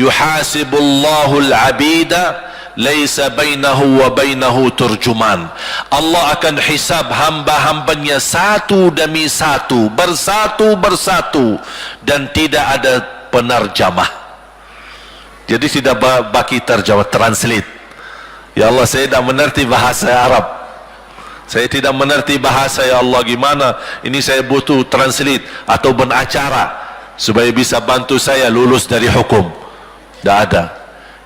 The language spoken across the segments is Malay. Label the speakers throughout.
Speaker 1: yuhasibullahu al-abida laisa bainahu wa bainahu turjuman. Allah akan hisab hamba-hambanya satu demi satu, bersatu dan tidak ada penerjemah. Jadi tidak bagi terjemah, translate. Ya Allah, saya tidak mengerti bahasa Arab, saya tidak mengerti bahasa, ya Allah, gimana ini, saya butuh translate atau benacara supaya bisa bantu saya lulus dari hukum. Tidak ada.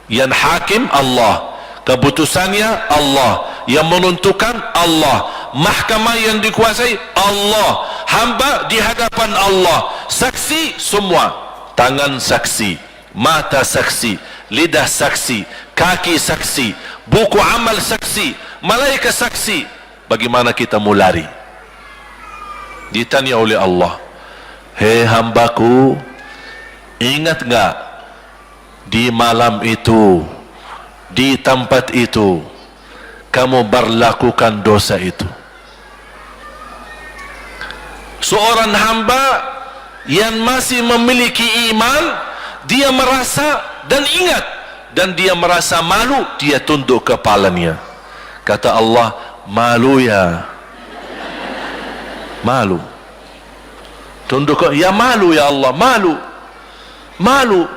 Speaker 1: Yang hakim Allah, keputusannya Allah, yang menentukan Allah, mahkamah yang dikuasai Allah, hamba di hadapan Allah, saksi semua, tangan saksi, mata saksi, lidah saksi, kaki saksi, buku amal saksi, malaikat saksi. Bagaimana kita mau lari? Ditanya oleh Allah, hei hambaku, ingat enggak di malam itu, di tempat itu, kamu berlakukan dosa itu? Seorang hamba yang masih memiliki iman, dia merasa dan ingat, dan dia merasa malu, dia tunduk kepalanya. Kata Allah, malu ya, malu. Tunduk, ya malu ya Allah, malu, malu.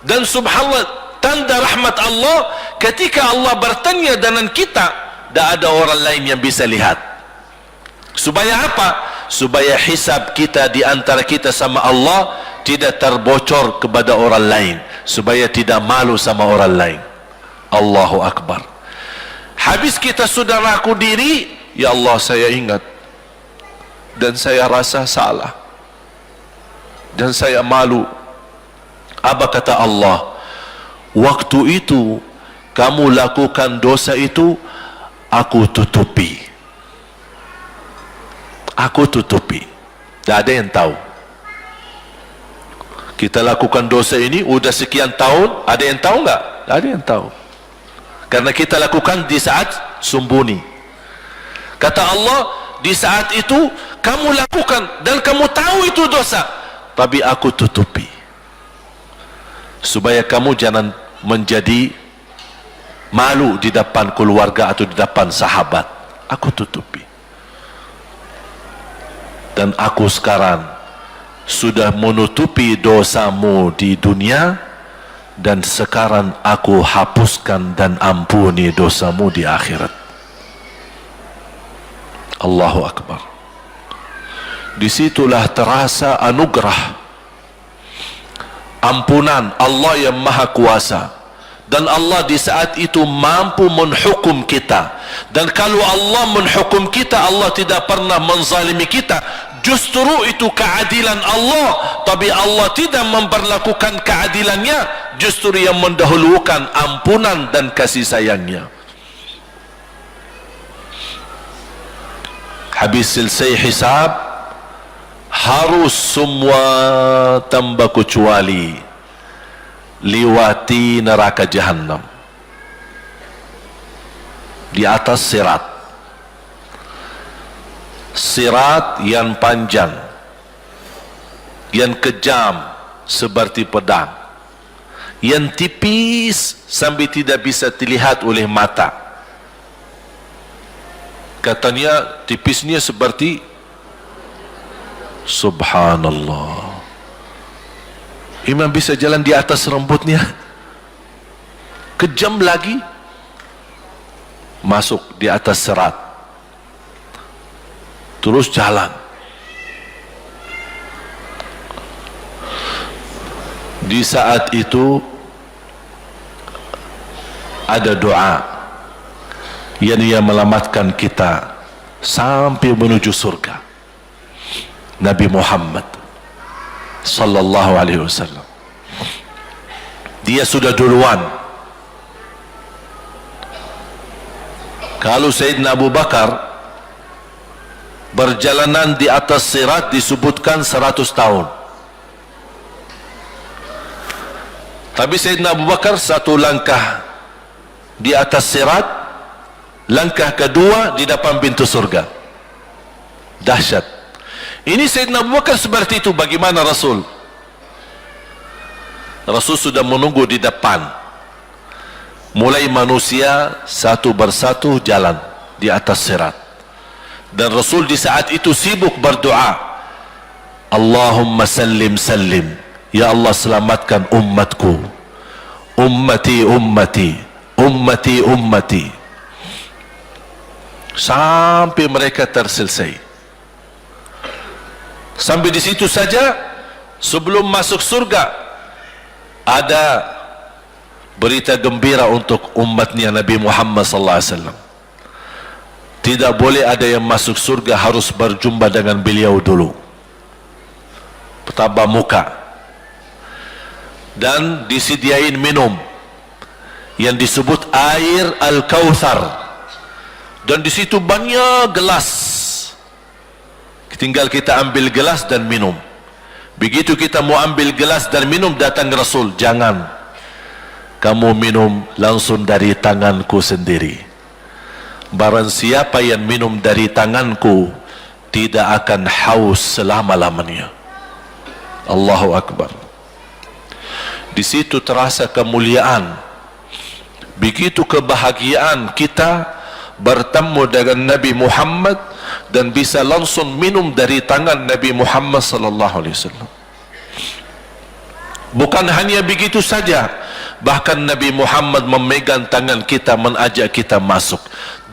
Speaker 1: Dan subhanallah, tanda rahmat Allah, ketika Allah bertanya dengan kita, tidak ada orang lain yang bisa lihat. Supaya apa? Supaya hisab kita di antara kita sama Allah tidak terbocor kepada orang lain, supaya tidak malu sama orang lain. Allahu Akbar. Habis kita sudah raku diri, ya Allah, saya ingat dan saya rasa salah dan saya malu. Apa kata Allah? Waktu itu kamu lakukan dosa itu, aku tutupi, aku tutupi. Tidak ada yang tahu. Kita lakukan dosa ini udah sekian tahun, ada yang tahu nggak? Tidak ada yang tahu, karena kita lakukan di saat sembunyi. Kata Allah, di saat itu kamu lakukan dan kamu tahu itu dosa, tapi aku tutupi supaya kamu jangan menjadi malu di depan keluarga atau di depan sahabat. Aku tutupi. Dan aku sekarang sudah menutupi dosamu di dunia, dan sekarang aku hapuskan dan ampuni dosamu di akhirat. Allahu Akbar. Disitulah terasa anugerah ampunan Allah yang maha kuasa. Dan Allah di saat itu mampu menghukum kita. Dan kalau Allah menghukum kita, Allah tidak pernah menzalimi kita. Justru itu keadilan Allah. Tapi Allah tidak memperlakukan keadilannya, justru yang mendahulukan ampunan dan kasih sayangnya. Habis selesai hisab, harus semua tanpa kecuali liwati neraka Jahannam di atas sirat. Sirat yang panjang, yang kejam seperti pedang, yang tipis sampai tidak bisa dilihat oleh mata. Katanya tipisnya seperti, subhanallah, imam bisa jalan di atas rambutnya. Kejam lagi, masuk di atas serat, terus jalan. Di saat itu ada doa yang ia melamatkan kita sampai menuju surga. Nabi Muhammad sallallahu alaihi wasallam, dia sudah duluan. Kalau Sayyidina Abu Bakar berjalanan di atas sirat disebutkan 100 tahun, tapi Sayyidina Abu Bakar satu langkah di atas sirat, langkah kedua di depan pintu surga. Dahsyat. Ini Sayyidina Abu Bakar seperti itu. Bagaimana Rasul? Rasul sudah menunggu di depan. Mulai manusia satu persatu jalan di atas sirat, dan Rasul di saat itu sibuk berdoa, Allahumma sallim sallim, ya Allah selamatkan umatku, ummati ummati ummati ummati, sampai mereka terselesai. Sampai di situ saja. Sebelum masuk surga ada berita gembira untuk umatnya Nabi Muhammad sallallahu alaihi wasallam. Tidak boleh ada yang masuk surga harus berjumpa dengan beliau dulu, bertatap muka, dan disediain minum yang disebut air Al-Kautsar, dan di situ banyak gelas. Tinggal kita ambil gelas dan minum. Begitu kita mau ambil gelas dan minum, datang Rasul, jangan kamu minum langsung dari tanganku sendiri. Barang siapa yang minum dari tanganku tidak akan haus selama-lamanya. Allahu Akbar. Di situ terasa kemuliaan. Begitu kebahagiaan kita bertemu dengan Nabi Muhammad dan bisa langsung minum dari tangan Nabi Muhammad sallallahu alaihi wasallam. Bukan hanya begitu saja, bahkan Nabi Muhammad memegang tangan kita, mengajak kita masuk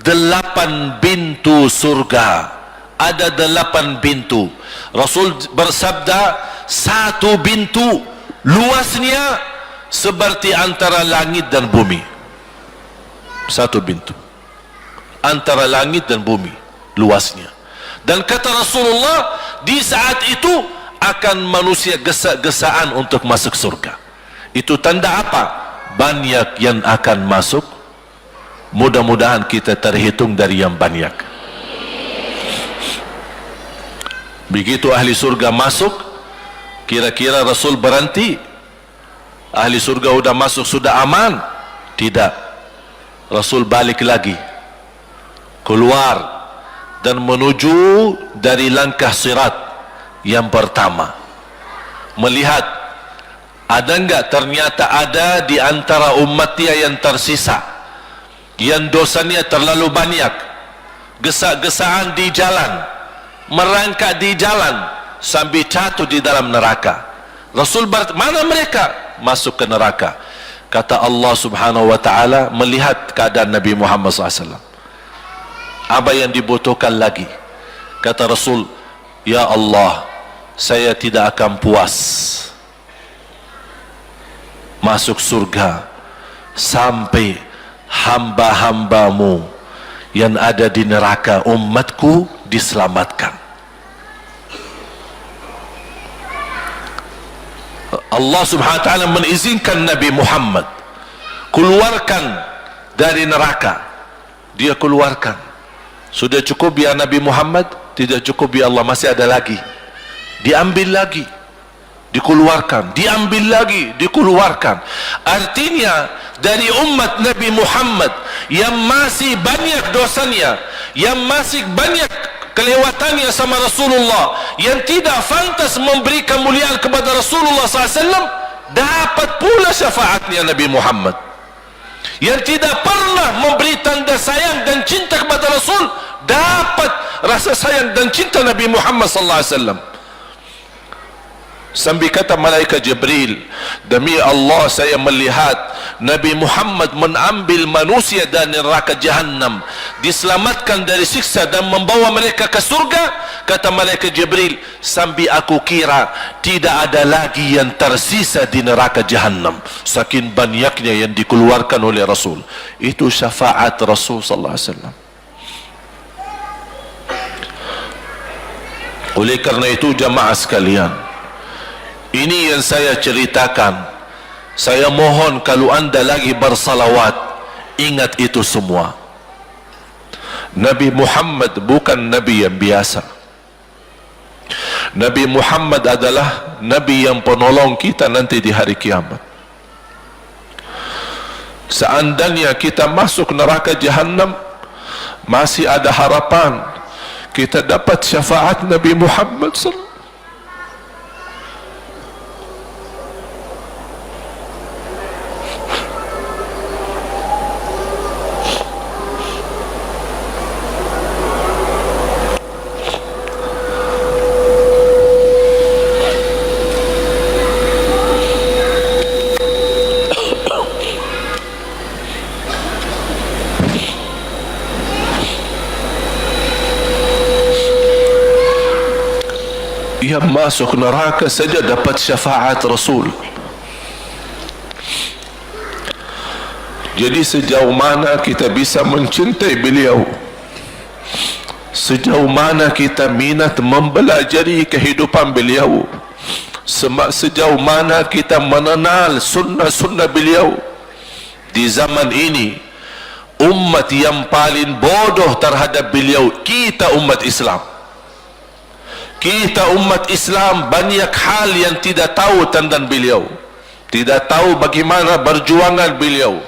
Speaker 1: 8 pintu surga. Ada 8 pintu. Rasul bersabda, 1 pintu luasnya seperti antara langit dan bumi. 1 pintu antara langit dan bumi luasnya. Dan kata Rasulullah, di saat itu akan manusia gesa-gesaan untuk masuk surga. Itu tanda apa? Banyak yang akan masuk. Mudah-mudahan kita terhitung dari yang banyak. Begitu ahli surga masuk, kira-kira Rasul berhenti? Ahli surga sudah masuk, sudah aman? Tidak. Rasul balik lagi, keluar dan menuju dari langkah sirat yang pertama, melihat ada enggak ternyata ada di antara umatnya yang tersisa, yang dosanya terlalu banyak, gesa-gesaan di jalan, merangkak di jalan sampai jatuh di dalam neraka. Rasul mana mereka? Masuk ke neraka. Kata Allah subhanahu wa ta'ala melihat keadaan Nabi Muhammad SAW, apa yang dibutuhkan lagi? Kata Rasul, ya Allah, saya tidak akan puas masuk surga sampai hamba-hambamu yang ada di neraka, umatku, diselamatkan. Allah subhanahu wa ta'ala mengizinkan Nabi Muhammad keluarkan dari neraka. Dia keluarkan. Sudah cukup ya Nabi Muhammad? Tidak cukup ya Allah, masih ada lagi. Diambil lagi, dikeluarkan, diambil lagi, dikeluarkan. Artinya dari umat Nabi Muhammad yang masih banyak dosanya, yang masih banyak kelewatannya sama Rasulullah, yang tidak pantas memberi kemuliaan kepada Rasulullah SAW, dapat pula syafaatnya Nabi Muhammad. Yang tidak pernah memberi tanda sayang dan cinta kepada Rasul, dapat rasa sayang dan cinta Nabi Muhammad SAW. Sampai kata malaikat Jibril, demi Allah saya melihat Nabi Muhammad mengambil manusia dari neraka Jahannam, diselamatkan dari siksa dan membawa mereka ke surga. Kata malaikat Jibril, sampai aku kira tidak ada lagi yang tersisa di neraka Jahannam, saking banyaknya yang dikeluarkan oleh Rasul. Itu syafaat Rasul sallallahu alaihi wasallam. Oleh karena itu jamaah sekalian, ini yang saya ceritakan. Saya mohon kalau anda lagi bersalawat, ingat itu semua. Nabi Muhammad bukan Nabi yang biasa. Nabi Muhammad adalah Nabi yang penolong kita nanti di hari kiamat. Seandainya kita masuk neraka Jahannam, masih ada harapan kita dapat syafaat Nabi Muhammad sallallahu. yang masuk neraka saja dapat syafaat Rasul. Jadi sejauh mana kita bisa mencintai beliau, sejauh mana kita minat mempelajari kehidupan beliau, sejauh mana kita mengenal sunnah-sunnah beliau. Di zaman ini, umat yang paling bodoh terhadap beliau kita, umat Islam. Kita umat Islam banyak hal yang tidak tahu tentang beliau, tidak tahu bagaimana perjuangan beliau,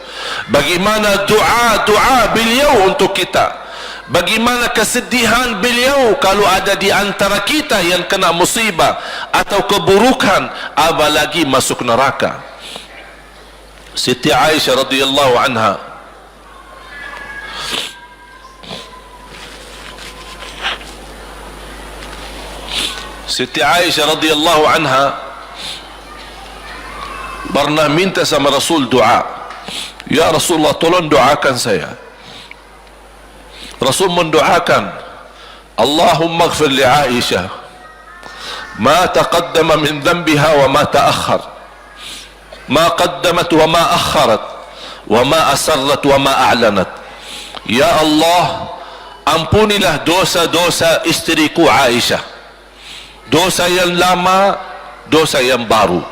Speaker 1: bagaimana doa beliau untuk kita, bagaimana kesedihan beliau kalau ada di antara kita yang kena musibah atau keburukan, apalagi masuk neraka. Siti Aisyah radhiyallahu anha pernah minta sama Rasul doa. Ya Rasulullah, tolong doakan saya. Rasul mendoakan, Allahumma ighfir li Aisyah ma taqaddama min dhanbiha wa ma ta'akhkhar, ma qaddamat wa ma akharat, wa ma asarrat wa ma a'lanat. Ya Allah, ampunilah dosa-dosa istriku Aisyah, dosa yang lama, dosa yang baru,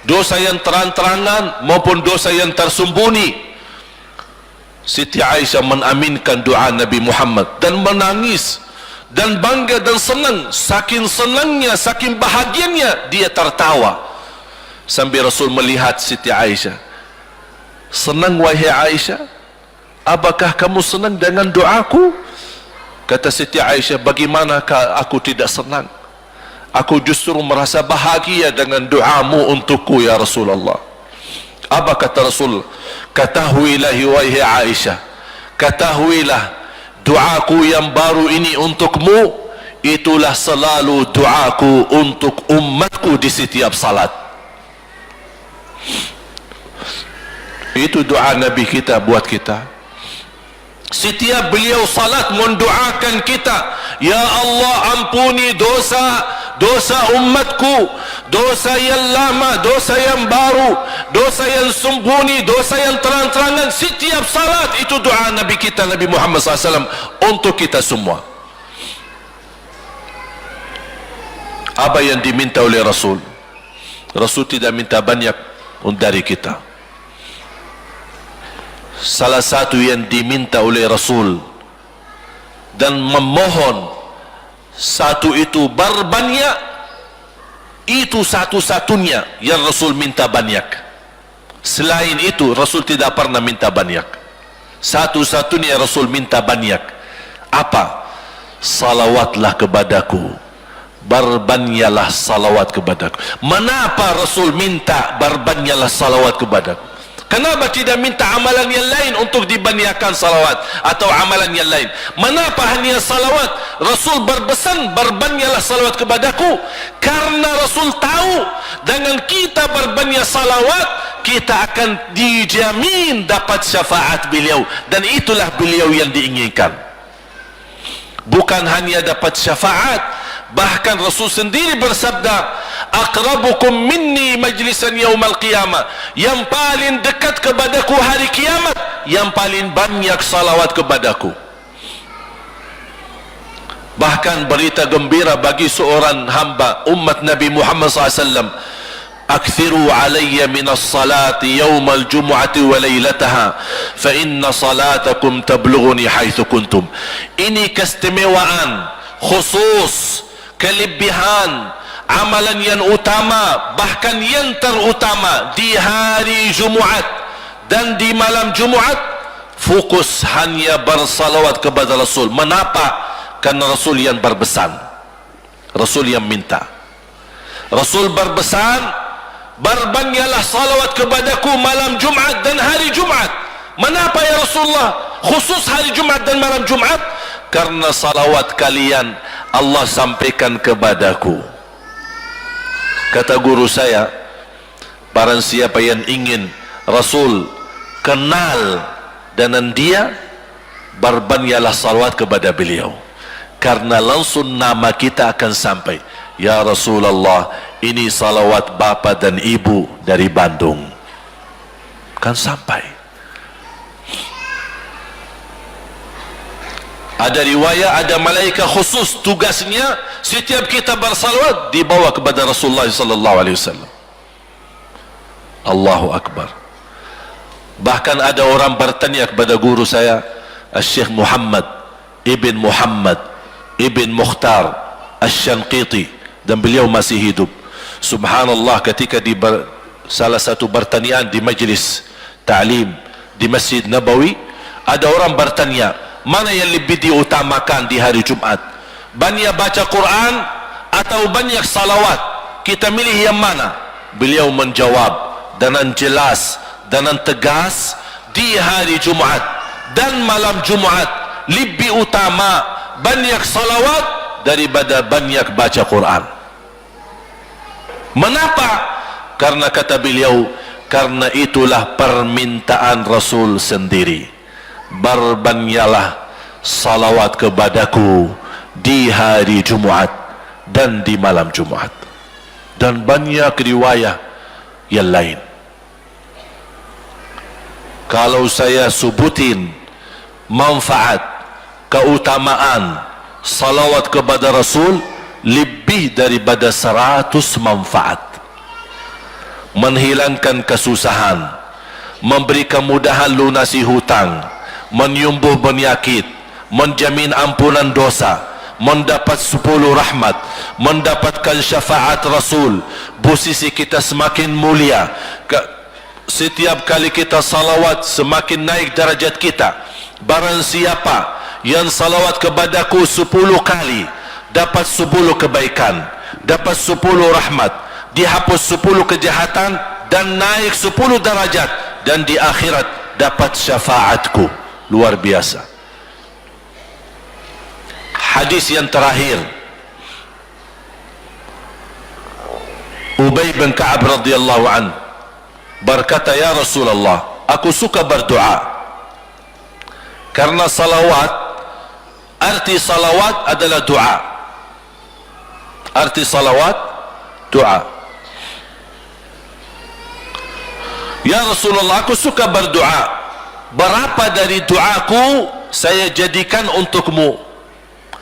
Speaker 1: dosa yang terang-terangan maupun dosa yang tersembunyi. Siti Aisyah menaminkan doa Nabi Muhammad dan menangis dan bangga dan senang. Saking senangnya, saking bahagianya, dia tertawa. Sambil Rasul melihat Siti Aisyah, senang wahai Aisyah, apakah kamu senang dengan doaku? Kata Siti Aisyah, bagaimanakah aku tidak senang? Aku justru merasa bahagia dengan doamu untukku ya Rasulullah. Apa kata Rasul? Ketahuilah wahai Aisyah, ketahuilah doaku yang baru ini untukmu, itulah selalu doaku untuk umatku di setiap salat. Itu doa Nabi kita buat kita. Setiap beliau salat mendoakan kita, ya Allah, ampuni dosa umatku, dosa yang lama, dosa yang baru, dosa yang sembunyi, dosa yang terang-terangan. Setiap salat itu doa Nabi kita, Nabi Muhammad SAW, untuk kita semua. Apa yang diminta oleh Rasul? Rasul tidak minta banyak dari kita. Salah satu yang diminta oleh Rasul dan memohon, satu itu berbanyak, itu satu-satunya yang Rasul minta banyak. Selain itu Rasul tidak pernah minta banyak. Satu-satunya Rasul minta banyak. Apa? Salawatlah kepadaku, berbanyaklah salawat kepadaku. Mengapa Rasul minta berbanyaklah salawat kepadaku? Kenapa tidak minta amalan yang lain untuk dibanyakkan salawat atau amalan yang lain? Mengapa hanya salawat? Rasul berpesan berbanyaklah salawat kepadaku, karena Rasul tahu dengan kita berbanyak salawat kita akan dijamin dapat syafaat beliau, dan itulah beliau yang diinginkan. Bukan hanya dapat syafaat, bahkan Rasul sendiri bersabda, aqrabukum minni majlisan yaumal qiyamah, yang paling dekat kepadaku hari kiamat, yang paling banyak salawat kepadaku. Bahkan berita gembira bagi seorang hamba umat Nabi Muhammad SAW, akthiru alayya minas salati yaumal jumu'ati wa laylataha fa inna salatakum tablughuni haitsu kuntum. Ini keistimewaan khusus, kelebihan, amalan yang utama, bahkan yang terutama di hari Jumaat dan di malam Jumaat, fokus hanya bersalawat kepada Rasul. Mengapa? Karena Rasul yang berpesan, Rasul yang minta. Rasul berpesan, berbanyaklah salawat kepadaku malam Jumaat dan hari Jumaat. Mengapa ya Rasulullah khusus hari Jumaat dan malam Jumaat? Karena salawat kalian Allah sampaikan kepadaku. Kata guru saya, barang siapa yang ingin Rasul kenal dengan dia, berbanyaklah salawat kepada beliau, karena langsung nama kita akan sampai. "Ya Rasulullah, ini salawat bapa dan ibu dari Bandung." Kan sampai. Ada riwayat, ada malaikat khusus tugasnya setiap kita bersalawat dibawa kepada Rasulullah sallallahu alaihi wasallam. Allahu akbar. Bahkan ada orang bertanya kepada guru saya, Syekh Muhammad Ibn Muhammad Ibn Mukhtar Asy-Syanqiti, dan beliau masih hidup. Subhanallah, ketika di salah satu pertanyaan di majlis ta'lim di Masjid Nabawi, ada orang bertanya, mana yang lebih diutamakan di hari Jumat, banyak baca Quran atau banyak salawat, kita milih yang mana? Beliau menjawab dengan jelas, dengan tegas, di hari Jumat dan malam Jumat lebih utama banyak salawat daripada banyak baca Quran. Mengapa? Karena kata beliau, karena itulah permintaan Rasul sendiri, berbanyaklah salawat kepadaku di hari Jumat dan di malam Jumat. Dan banyak riwayat yang lain. Kalau saya sebutin manfaat, keutamaan salawat kepada Rasul, lebih daripada 100 manfaat. Menghilangkan kesusahan, memberi kemudahan lunasi hutang, menyembuh penyakit, menjamin ampunan dosa, mendapat 10 rahmat, mendapatkan syafaat Rasul, posisi kita semakin mulia. Setiap kali kita salawat semakin naik darajat kita. Barang siapa yang salawat kepadaku 10 kali, dapat 10 kebaikan, dapat 10 rahmat, dihapus 10 kejahatan, dan naik 10 darajat, dan di akhirat dapat syafaatku. Luar biasa. Hadis yang terakhir, Ubay bin Ka'ab radhiyallahu anhu berkata, "Ya Rasulullah, aku suka berdoa karena salawat, arti salawat adalah doa. Arti salawat doa. Ya Rasulullah, aku suka berdoa. Berapa dari doaku saya jadikan untukmu?"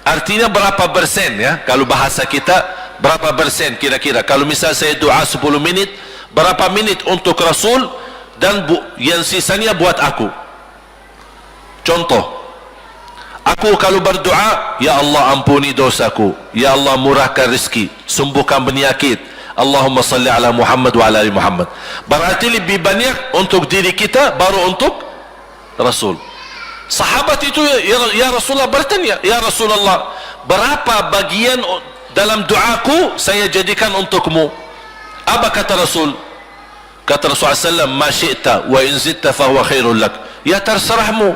Speaker 1: Artinya berapa persen, ya? Kalau bahasa kita, berapa persen kira-kira? Kalau misal saya doa 10 menit, berapa menit untuk Rasul, dan yang sisanya buat aku. Contoh, aku kalau berdoa, "Ya Allah, ampuni dosaku, Ya Allah, murahkan rezeki, sembuhkan penyakit, Allahumma salli ala Muhammad wa ala ali Muhammad." Berarti lebih banyak untuk diri kita, baru untuk Rasul. Sahabat itu, ya Rasulullah, bertanya, "Ya Rasulullah, berapa bagian dalam doaku saya jadikan untukmu?" Apa kata Rasul? Kata Rasulullah SAW, "Ma syi'ta wa in zitta fahuwa khairul lak." Ya terserahmu.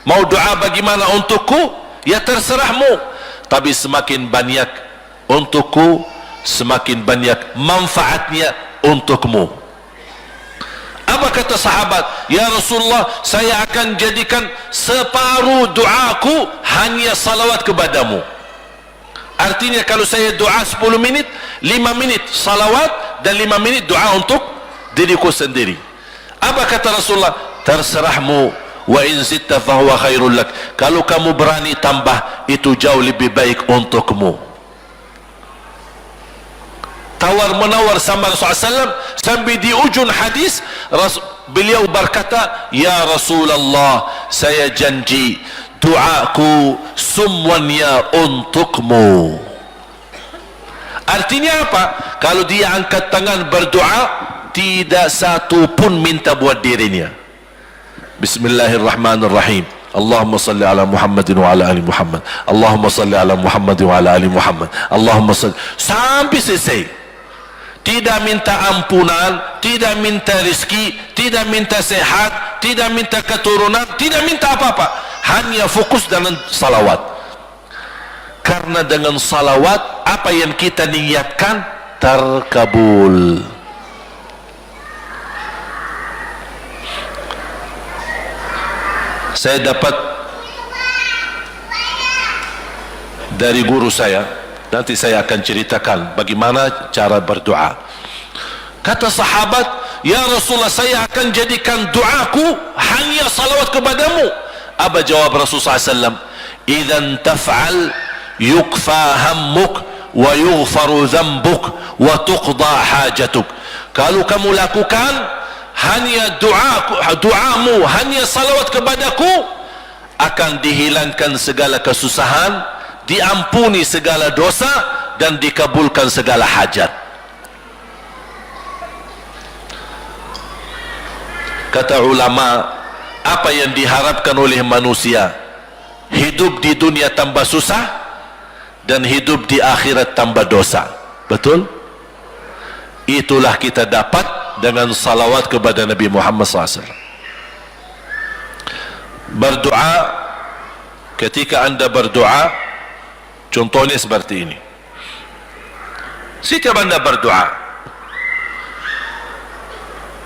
Speaker 1: Mau doa bagaimana untukku? Ya terserahmu. Tapi semakin banyak untukku, semakin banyak manfaatnya untukmu. Apa kata sahabat? "Ya Rasulullah, saya akan jadikan separuh doaku hanya salawat kepadamu." Artinya kalau saya doa 10 menit, 5 menit salawat dan 5 menit doa untuk diriku sendiri. Apa kata Rasulullah? "Terserahmu, wa in zitta fahuwa khairul lak." Kalau kamu berani tambah, itu jauh lebih baik untukmu. Tawar menawar sama Rasulullah SAW, sampai di ujung hadis beliau berkata, "Ya Rasulullah, saya janji doaku semuanya untukmu." Artinya apa? Kalau dia angkat tangan berdoa, tidak satu pun minta buat dirinya. Bismillahirrahmanirrahim. Allahumma salli ala Muhammadin wa ala ali Muhammad. Allahumma salli ala Muhammadin wa ala ali Muhammad. Allahumma salli, sampai selesai. Tidak minta ampunan, tidak minta rezeki, tidak minta sehat, tidak minta keturunan, tidak minta apa-apa. Hanya fokus dengan salawat. Karena dengan salawat, apa yang kita niatkan terkabul. Saya dapat dari guru saya, Nanti saya akan ceritakan bagaimana cara berdoa. Kata sahabat, ya Rasulullah, saya akan jadikan doaku hanya salawat kepadamu. Apa jawab Rasulullah SAW? Idzan taf'al yukfa hammuk wa yughfaru dhanbuk wa tuqda hajatuk. Kalau kamu lakukan hanya doamu, hanya salawat kepadaku, akan dihilangkan segala kesusahan, diampuni segala dosa, dan dikabulkan segala hajat. Kata ulama, apa yang diharapkan oleh manusia? Hidup di dunia tambah susah dan hidup di akhirat tambah dosa. Betul? Itulah kita dapat dengan salawat kepada Nabi Muhammad SAW. Berdoa, ketika anda berdoa, contohnya seperti ini. Setiap anda berdoa,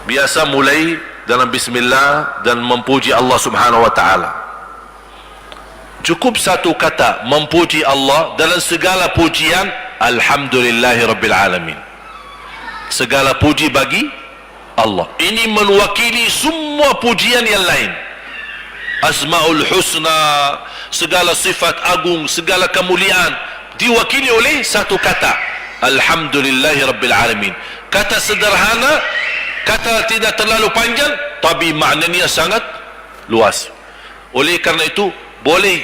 Speaker 1: biasa mulai dalam bismillah dan memuji Allah Subhanahu wa ta'ala. Cukup satu kata memuji Allah dalam segala pujian, alhamdulillahi rabbil alamin. Segala puji bagi Allah. Ini mewakili semua pujian yang lain. Asmaul husna, segala sifat agung, segala kemuliaan diwakili oleh satu kata, alhamdulillahi rabbil alamin. Kata sederhana, kata tidak terlalu panjang, tapi maknanya sangat luas. Oleh kerana itu boleh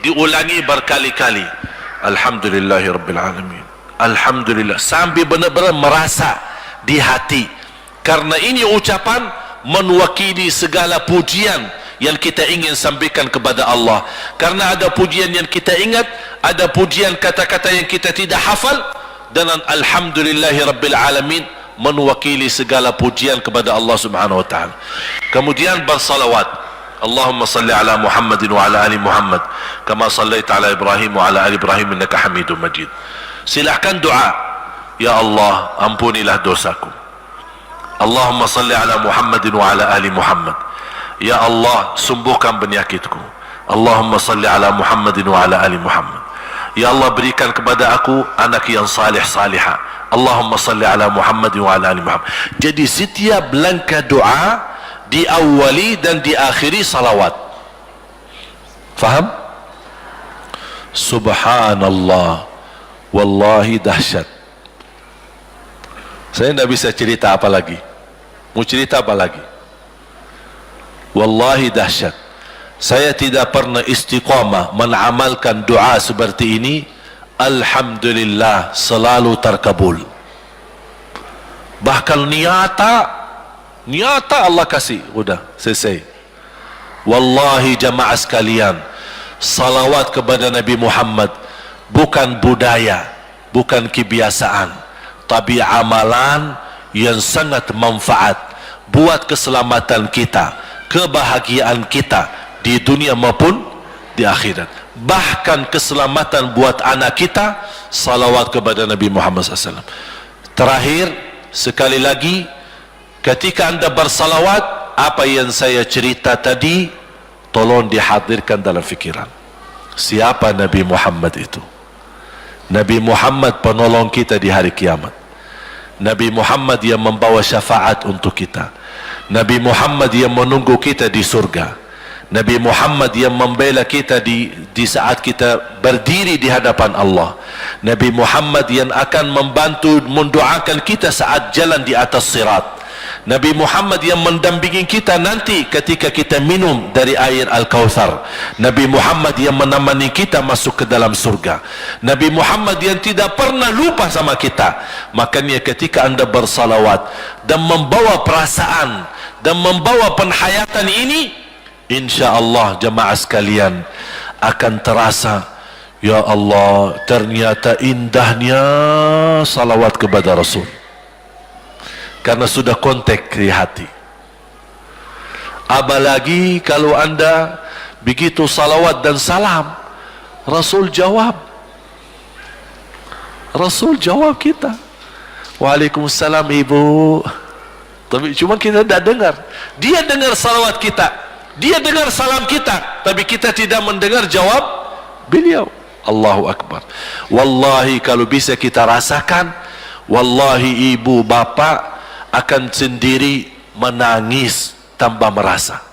Speaker 1: diulangi berkali-kali, alhamdulillahi rabbil alamin, alhamdulillah, sambil benar-benar merasa di hati. Karena ini ucapan mewakili segala pujian yang kita ingin sampaikan kepada Allah. Karena ada pujian yang kita ingat, ada pujian kata-kata yang kita tidak hafal, dan alhamdulillahi rabbil alamin mewakili segala pujian kepada Allah Subhanahu wa ta'ala. Kemudian bersalawat, Allahumma salli ala Muhammadin wa ala ali Muhammad kama sallaita ala Ibrahim wa ala ali Ibrahim innaka Hamidum Majid. Silakan doa, ya Allah, ampunilah dosaku. Allahumma salli ala Muhammadin wa ala ali Muhammad. Ya Allah, sembuhkan penyakitku. Allahumma salli ala Muhammadin wa ala ali Muhammad. Ya Allah, berikan kepada aku anak yang salih salihah. Allahumma salli ala Muhammadin wa ala ali Muhammad. Jadi setiap langkah doa diawali dan diakhiri salawat. Faham? Subhanallah, wallahi dahsyat. Saya tidak bisa cerita apa lagi. Mau cerita apa lagi? Wallahi dahsyat. Saya tidak pernah istiqamah mengamalkan doa seperti ini. Alhamdulillah, selalu terkabul. Bahkan nyata Allah kasih, udah selesai. Wallahi jamaah sekalian, salawat kepada Nabi Muhammad bukan budaya, bukan kebiasaan, tapi amalan yang sangat manfaat buat keselamatan kita, kebahagiaan kita di dunia maupun di akhirat. Bahkan keselamatan buat anak kita, salawat kepada Nabi Muhammad SAW. Terakhir, sekali lagi, ketika anda bersalawat, apa yang saya cerita tadi tolong dihadirkan dalam fikiran. Siapa Nabi Muhammad itu? Nabi Muhammad penolong kita di hari kiamat. Nabi Muhammad yang membawa syafaat untuk kita. Nabi Muhammad yang menunggu kita di surga. Nabi Muhammad yang membela kita di saat kita berdiri di hadapan Allah. Nabi Muhammad yang akan membantu mendoakan kita saat jalan di atas sirat. Nabi Muhammad yang mendampingi kita nanti ketika kita minum dari air Al-Kautsar. Nabi Muhammad yang menemani kita masuk ke dalam surga. Nabi Muhammad yang tidak pernah lupa sama kita. Makanya ketika anda bersalawat dan membawa perasaan dan membawa penghayatan ini, InsyaAllah jemaah sekalian akan terasa, ya Allah, ternyata indahnya salawat kepada Rasul. Karena sudah kontak di hati. Apalagi kalau anda begitu salawat dan salam, Rasul jawab. Rasul jawab kita, Waalaikumsalam ibu. Tapi cuma kita tidak dengar. Dia dengar salawat kita, dia dengar salam kita, tapi kita tidak mendengar jawab beliau. Allahu Akbar. Wallahi kalau bisa kita rasakan, wallahi ibu bapa akan sendiri menangis tanpa merasa.